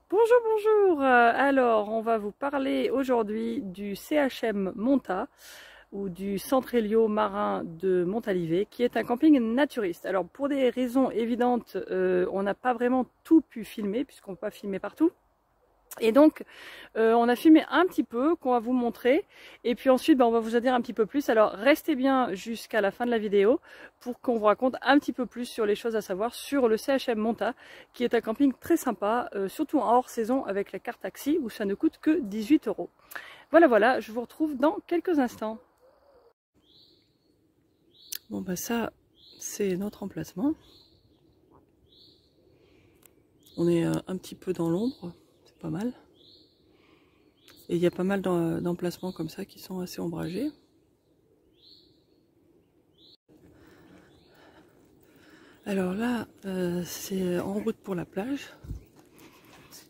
Bonjour, bonjour. Alors, on va vous parler aujourd'hui du CHM Monta ou du Centre Hélio marin de Montalivet, qui est un camping naturiste. Alors, pour des raisons évidentes, on n'a pas vraiment tout pu filmer, puisqu'on ne peut pas filmer partout. Et donc, on a filmé un petit peu, qu'on va vous montrer, et puis ensuite, on va vous en dire un petit peu plus. Alors, restez bien jusqu'à la fin de la vidéo pour qu'on vous raconte un petit peu plus sur les choses à savoir sur le CHM Monta, qui est un camping très sympa, surtout en hors saison avec la carte taxi, où ça ne coûte que 18 €. Voilà, je vous retrouve dans quelques instants. Bon bah ça, c'est notre emplacement. On est un petit peu dans l'ombre. Pas mal. Et il y a pas mal d'emplacements comme ça qui sont assez ombragés. Alors là, c'est en route pour la plage.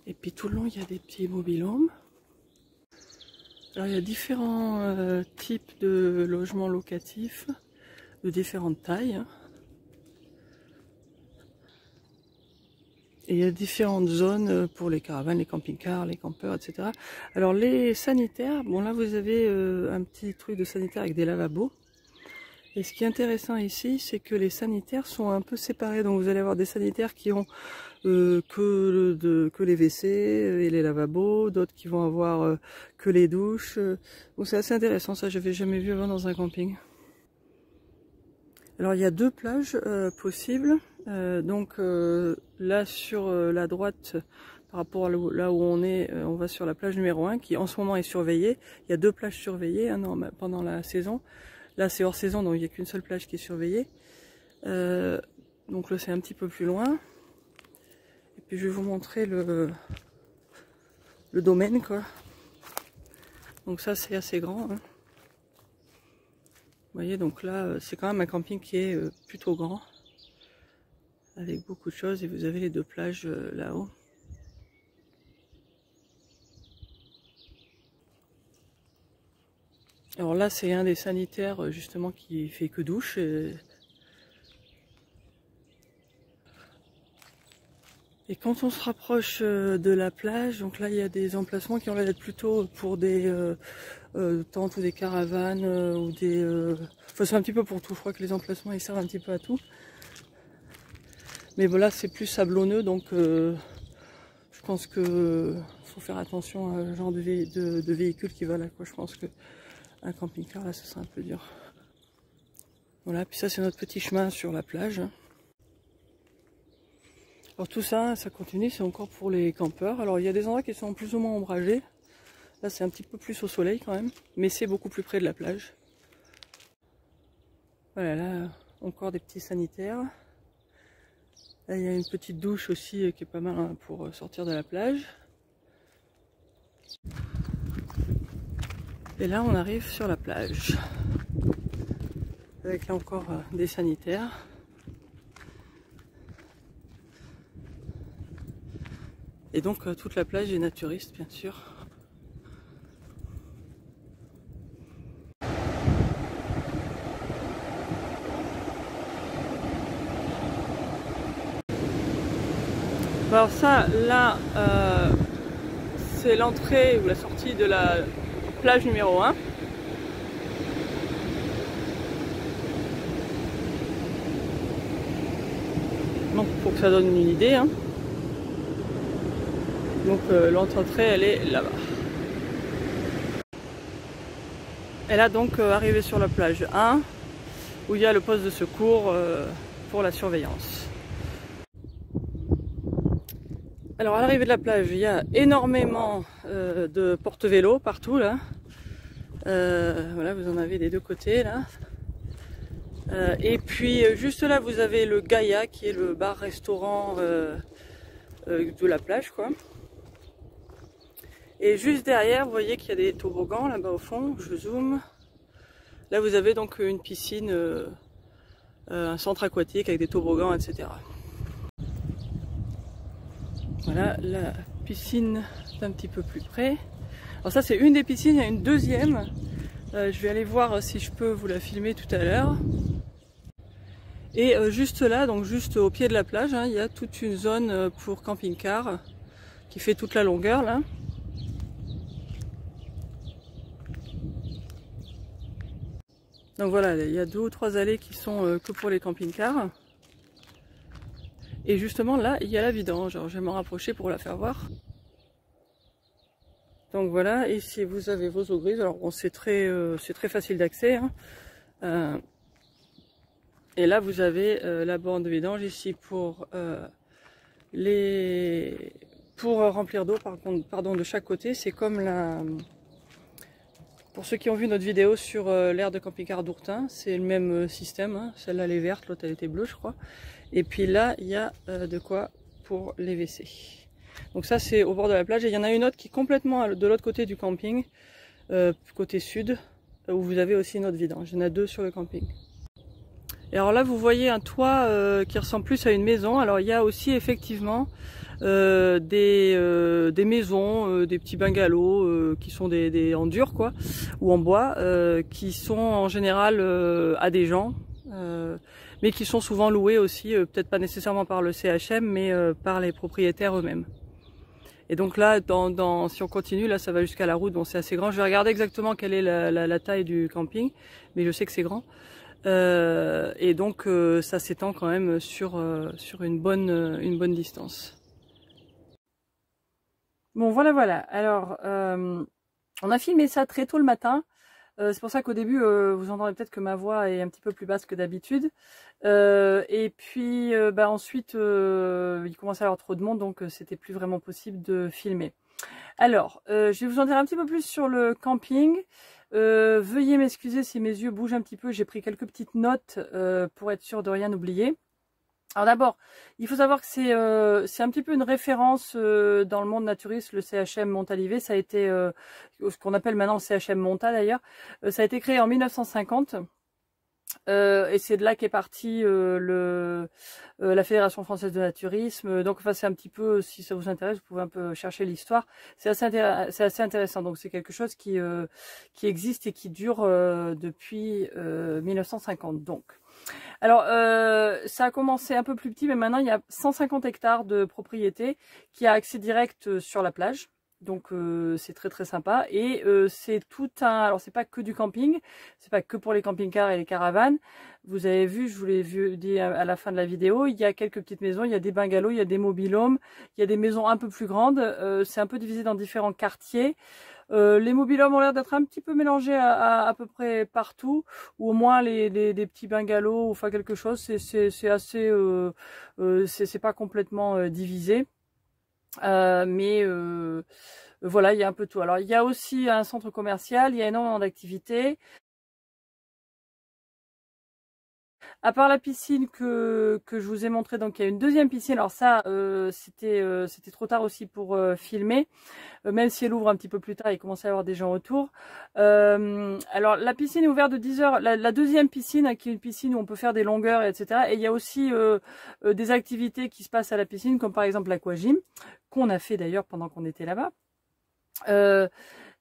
Et puis tout le long, il y a des petits mobil-homes. Alors il y a différents types de logements locatifs, de différentes tailles. Et il y a différentes zones pour les caravanes, les camping-cars, les campeurs, etc. Alors les sanitaires, bon là vous avez un petit truc de sanitaire avec des lavabos. Et ce qui est intéressant ici, c'est que les sanitaires sont un peu séparés. Donc vous allez avoir des sanitaires qui ont que les WC et les lavabos, d'autres qui vont avoir que les douches. Donc c'est assez intéressant, ça j'avais jamais vu avant dans un camping. Alors il y a deux plages possibles. Là sur la droite, par rapport à là où on est, on va sur la plage numéro 1 qui en ce moment est surveillée. Il y a deux plages surveillées pendant la saison. Là c'est hors saison, donc il n'y a qu'une seule plage qui est surveillée. Donc là c'est un petit peu plus loin. Et puis je vais vous montrer le domaine quoi. Donc ça c'est assez grand. Hein. Vous voyez, donc là c'est quand même un camping qui est plutôt grand. Avec beaucoup de choses, et vous avez les deux plages là-haut. Alors là c'est un des sanitaires justement qui fait que douche. Et quand on se rapproche de la plage, donc là il y a des emplacements qui ont l'air d'être plutôt pour des tentes ou des caravanes ou des... Enfin c'est un petit peu pour tout, je crois que les emplacements ils servent un petit peu à tout. Mais voilà, c'est plus sablonneux, donc je pense que faut faire attention à ce genre de véhicule qui va là, quoi. Je pense que un camping-car là, ce sera un peu dur. Voilà, puis ça c'est notre petit chemin sur la plage. Alors tout ça, ça continue, c'est encore pour les campeurs. Alors il y a des endroits qui sont plus ou moins ombragés. Là c'est un petit peu plus au soleil quand même, mais c'est beaucoup plus près de la plage. Voilà, là encore des petits sanitaires. Là, il y a une petite douche aussi qui est pas mal hein, pour sortir de la plage. Et là, on arrive sur la plage. Avec là encore des sanitaires. Et donc, toute la plage est naturiste, bien sûr. Alors ça, là, c'est l'entrée ou la sortie de la plage numéro 1. Donc pour que ça donne une idée. Hein. Donc l'entrée, elle est là-bas. Et là donc arrivé sur la plage 1, où il y a le poste de secours pour la surveillance. Alors à l'arrivée de la plage, il y a énormément de porte-vélos partout là. Voilà, vous en avez des deux côtés là. Et puis juste là, vous avez le Gaïa qui est le bar-restaurant de la plage quoi. Et juste derrière, vous voyez qu'il y a des toboggans là-bas au fond. Je zoome. Là, vous avez donc une piscine, un centre aquatique avec des toboggans, etc. Voilà, la piscine est un petit peu plus près. Alors ça c'est une des piscines, il y a une deuxième. Je vais aller voir si je peux vous la filmer tout à l'heure. Et juste là, donc juste au pied de la plage, hein, il y a toute une zone pour camping-car qui fait toute la longueur là. Donc voilà, il y a 2 ou 3 allées qui sont que pour les camping-cars. Et justement là, il y a la vidange. Alors je vais m'en rapprocher pour la faire voir. Donc voilà, ici vous avez vos eaux grises. Alors bon, c'est très facile d'accès. Hein. Et là vous avez la borne de vidange ici pour remplir d'eau pardon, de chaque côté. C'est comme la... Pour ceux qui ont vu notre vidéo sur l'aire de camping-car d'Ourtin, c'est le même système. Hein. Celle-là elle est verte, l'autre elle était bleue je crois. Et puis là il y a de quoi pour les WC. Donc ça c'est au bord de la plage. Et il y en a une autre qui est complètement de l'autre côté du camping, côté sud, où vous avez aussi une autre vidange. Il y en a 2 sur le camping. Et alors là vous voyez un toit qui ressemble plus à une maison. Alors il y a aussi effectivement des maisons, des petits bungalows qui sont en dur quoi, ou en bois, qui sont en général à des gens, mais qui sont souvent loués aussi, peut-être pas nécessairement par le CHM, mais par les propriétaires eux-mêmes. Et donc là, si on continue, là ça va jusqu'à la route, bon c'est assez grand. Je vais regarder exactement quelle est la taille du camping, mais je sais que c'est grand. Et donc ça s'étend quand même sur une bonne distance. Bon voilà. Alors on a filmé ça très tôt le matin. C'est pour ça qu'au début vous entendez peut-être que ma voix est un petit peu plus basse que d'habitude. Et puis ensuite il commençait à y avoir trop de monde, donc c'était plus vraiment possible de filmer. Alors je vais vous en dire un petit peu plus sur le camping. Veuillez m'excuser si mes yeux bougent un petit peu, j'ai pris quelques petites notes pour être sûr de rien oublier. Alors d'abord, il faut savoir que c'est un petit peu une référence dans le monde naturiste, le CHM Montalivet. Ça a été ce qu'on appelle maintenant le CHM Monta d'ailleurs. Ça a été créé en 1950. Et c'est de là qu'est partie la Fédération Française de Naturisme. Donc enfin, c'est un petit peu, si ça vous intéresse, vous pouvez un peu chercher l'histoire. C'est assez intéressant. Donc c'est quelque chose qui existe et qui dure depuis 1950. Donc, alors ça a commencé un peu plus petit, mais maintenant il y a 150 hectares de propriété qui a accès direct sur la plage. Donc c'est très sympa, et c'est tout un... Alors c'est pas que du camping, c'est pas que pour les camping-cars et les caravanes. Vous avez vu, je vous l'ai dit à la fin de la vidéo, il y a quelques petites maisons, il y a des bungalows, il y a des mobil-homes, il y a des maisons un peu plus grandes. C'est un peu divisé dans différents quartiers. Les mobil-homes ont l'air d'être un petit peu mélangés à peu près partout, ou au moins des petits bungalows, enfin quelque chose. C'est assez... c'est pas complètement divisé. Mais voilà, il y a un peu tout. Alors il y a aussi un centre commercial, il y a énormément d'activités. À part la piscine que je vous ai montré, donc il y a une deuxième piscine. Alors ça, c'était trop tard aussi pour filmer, même si elle ouvre un petit peu plus tard, il commence à y avoir des gens autour. Alors la piscine est ouverte de 10h. La deuxième piscine, qui est une piscine où on peut faire des longueurs, etc. Et il y a aussi des activités qui se passent à la piscine, comme par exemple l'aquagym, qu'on a fait d'ailleurs pendant qu'on était là-bas.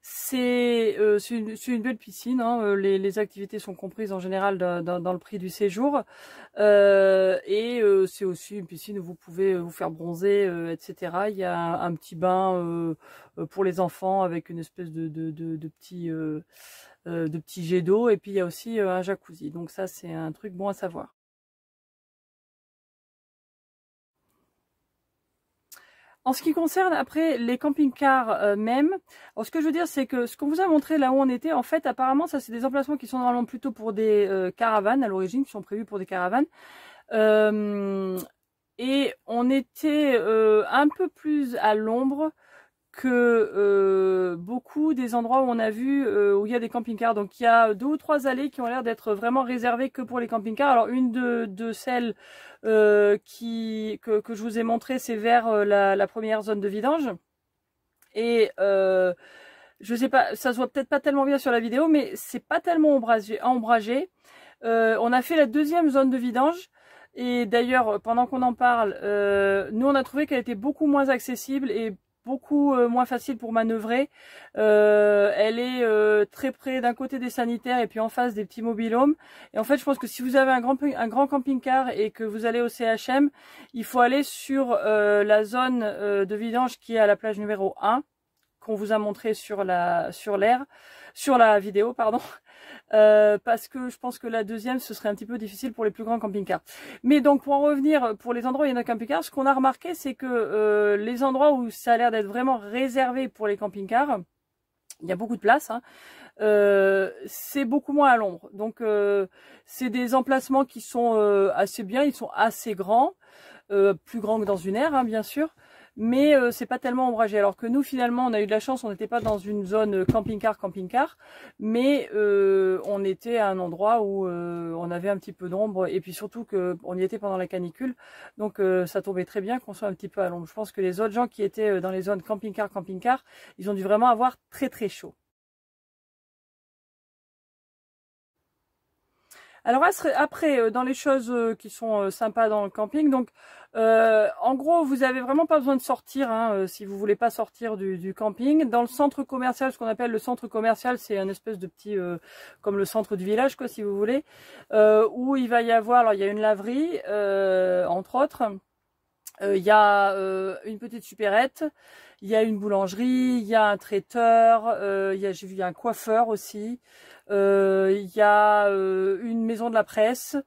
C'est une belle piscine, hein. Les activités sont comprises en général dans le prix du séjour, et c'est aussi une piscine où vous pouvez vous faire bronzer, etc. Il y a un petit bain pour les enfants avec une espèce de petit jet d'eau, et puis il y a aussi un jacuzzi. Donc ça c'est un truc bon à savoir. En ce qui concerne après les camping-cars même, alors ce que je veux dire c'est que ce qu'on vous a montré là où on était, en fait apparemment ça c'est des emplacements qui sont normalement plutôt pour des caravanes à l'origine, qui sont prévus pour des caravanes. Et on était un peu plus à l'ombre que beaucoup des endroits où on a vu où il y a des camping-cars. Donc il y a 2 ou 3 allées qui ont l'air d'être vraiment réservées que pour les camping-cars. Alors une de celles que je vous ai montré, c'est vers la première zone de vidange. Et je sais pas, ça se voit peut-être pas tellement bien sur la vidéo, mais c'est pas tellement ombragé. On a fait la deuxième zone de vidange. Et d'ailleurs, pendant qu'on en parle, nous on a trouvé qu'elle était beaucoup moins accessible et beaucoup moins facile pour manœuvrer. Elle est très près d'un côté des sanitaires et puis en face des petits mobil-homes. Et en fait, je pense que si vous avez un grand camping-car et que vous allez au CHM, il faut aller sur la zone de vidange qui est à la plage numéro 1, qu'on vous a montré sur la vidéo, pardon. Parce que je pense que la deuxième, ce serait un petit peu difficile pour les plus grands camping-cars. Mais donc, pour en revenir, pour les endroits où il y en a camping-cars, ce qu'on a remarqué, c'est que les endroits où ça a l'air d'être vraiment réservé pour les camping-cars, il y a beaucoup de place, hein, c'est beaucoup moins à l'ombre. Donc, c'est des emplacements qui sont assez bien, ils sont assez grands, plus grands que dans une aire, hein, bien sûr. Mais c'est pas tellement ombragé. Alors que nous, finalement, on a eu de la chance, on n'était pas dans une zone camping-car, mais on était à un endroit où on avait un petit peu d'ombre, et puis surtout qu'on y était pendant la canicule, donc ça tombait très bien qu'on soit un petit peu à l'ombre. Je pense que les autres gens qui étaient dans les zones camping-car, ils ont dû vraiment avoir très très chaud. Alors après, dans les choses qui sont sympas dans le camping, donc en gros, vous avez vraiment pas besoin de sortir, hein, si vous voulez pas sortir du camping. Dans le centre commercial, ce qu'on appelle le centre commercial, c'est un espèce de petit, comme le centre du village, quoi, si vous voulez, où il va y avoir, alors il y a une laverie, entre autres. Il y a une petite supérette, il y a une boulangerie, il y a un traiteur, j'ai vu il y a un coiffeur aussi, il y a une maison de la presse,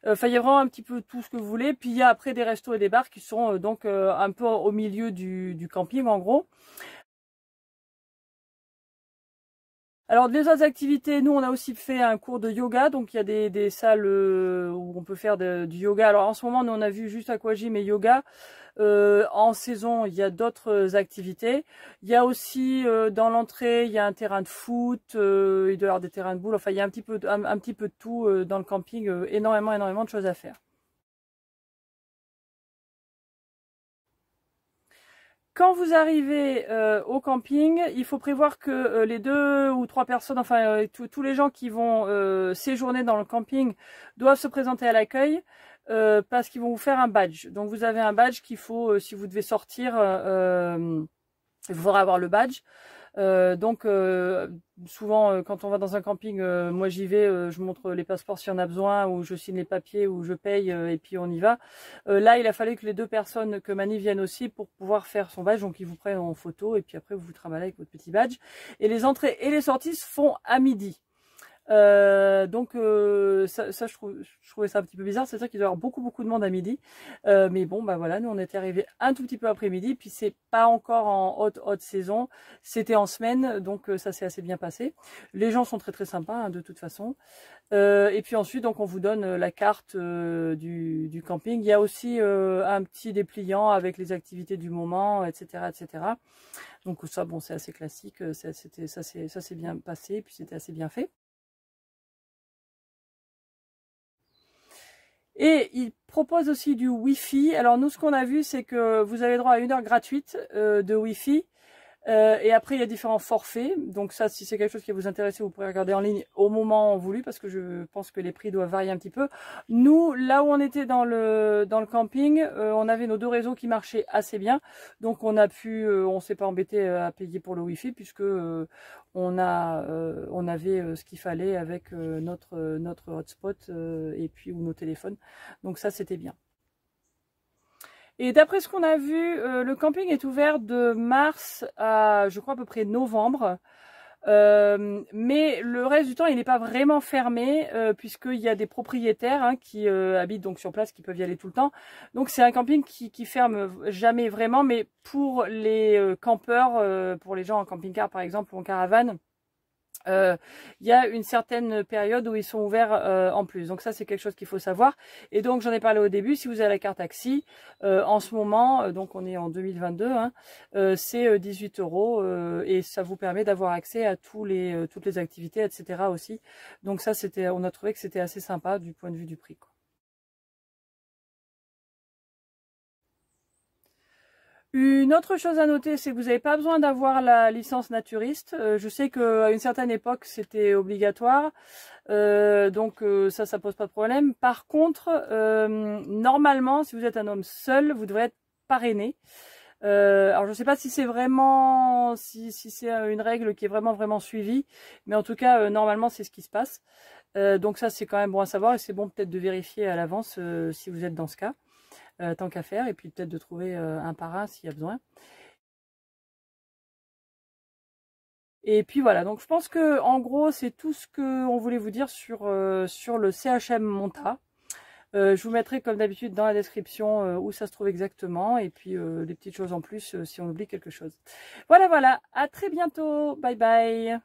enfin il y a vraiment un petit peu tout ce que vous voulez. Puis il y a après des restos et des bars qui sont donc un peu au milieu du camping en gros. Alors des autres activités, nous on a aussi fait un cours de yoga, donc il y a des salles où on peut faire du yoga. Alors en ce moment nous on a vu juste aquagym et yoga. En saison il y a d'autres activités. Il y a aussi dans l'entrée il y a un terrain de foot, il doit y avoir des terrains de boules. Enfin il y a un petit peu de tout dans le camping, énormément de choses à faire. Quand vous arrivez au camping, il faut prévoir que les 2 ou 3 personnes, enfin tous les gens qui vont séjourner dans le camping doivent se présenter à l'accueil parce qu'ils vont vous faire un badge. Donc vous avez un badge qu'il faut, si vous devez sortir, il faudra avoir le badge. Donc souvent quand on va dans un camping, moi j'y vais, je montre les passeports s'il y en a besoin, ou je signe les papiers, ou je paye et puis on y va. Là il a fallu que les 2 personnes que Mani viennent aussi pour pouvoir faire son badge, donc ils vous prennent en photo et puis après vous vous trimballez avec votre petit badge. Et les entrées et les sorties se font à midi. Donc ça je trouvais ça un petit peu bizarre, c'est-à-dire qu'il doit y avoir beaucoup de monde à midi, mais bon bah voilà, nous on était arrivés un tout petit peu après midi, puis c'est pas encore en haute saison, c'était en semaine, donc ça s'est assez bien passé. Les gens sont très sympas hein, de toute façon, et puis ensuite donc on vous donne la carte du camping. Il y a aussi un petit dépliant avec les activités du moment, etc. Donc ça bon c'est assez classique, ça s'est bien passé, puis c'était assez bien fait. Et il propose aussi du Wi-Fi. Alors nous, ce qu'on a vu, c'est que vous avez droit à 1 heure gratuite de Wi-Fi. Et après, il y a différents forfaits. Donc ça, si c'est quelque chose qui vous intéresse, vous pourrez regarder en ligne au moment voulu, parce que je pense que les prix doivent varier un petit peu. Nous, là où on était dans le camping, on avait nos 2 réseaux qui marchaient assez bien. Donc on a pu, on s'est pas embêté à payer pour le Wi-Fi, puisque on avait ce qu'il fallait avec notre hotspot et puis ou nos téléphones. Donc ça, c'était bien. Et d'après ce qu'on a vu, le camping est ouvert de mars à, je crois, à peu près novembre. Mais le reste du temps, il n'est pas vraiment fermé, puisqu'il y a des propriétaires hein, qui habitent donc sur place, qui peuvent y aller tout le temps. Donc c'est un camping qui ferme jamais vraiment, mais pour les campeurs, pour les gens en camping-car par exemple ou en caravane, il y a une certaine période où ils sont ouverts en plus. Donc ça c'est quelque chose qu'il faut savoir. Et donc j'en ai parlé au début, si vous avez la carte taxi, en ce moment, donc on est en 2022, hein, c'est 18 € et ça vous permet d'avoir accès à toutes les activités, etc. aussi. Donc ça on a trouvé que c'était assez sympa du point de vue du prix, quoi. Une autre chose à noter, c'est que vous n'avez pas besoin d'avoir la licence naturiste. Je sais qu'à une certaine époque, c'était obligatoire. Donc ça pose pas de problème. Par contre, normalement, si vous êtes un homme seul, vous devrez être parrainé. Alors je sais pas si c'est vraiment, si c'est une règle qui est vraiment suivie, mais en tout cas normalement c'est ce qui se passe. Donc ça c'est quand même bon à savoir et c'est bon peut-être de vérifier à l'avance si vous êtes dans ce cas, tant qu'à faire, et puis peut-être de trouver un parrain s'il y a besoin. Et puis voilà, donc je pense que en gros c'est tout ce qu'on voulait vous dire sur le CHM Monta. Je vous mettrai comme d'habitude dans la description où ça se trouve exactement et puis des petites choses en plus si on oublie quelque chose. Voilà, à très bientôt, bye bye.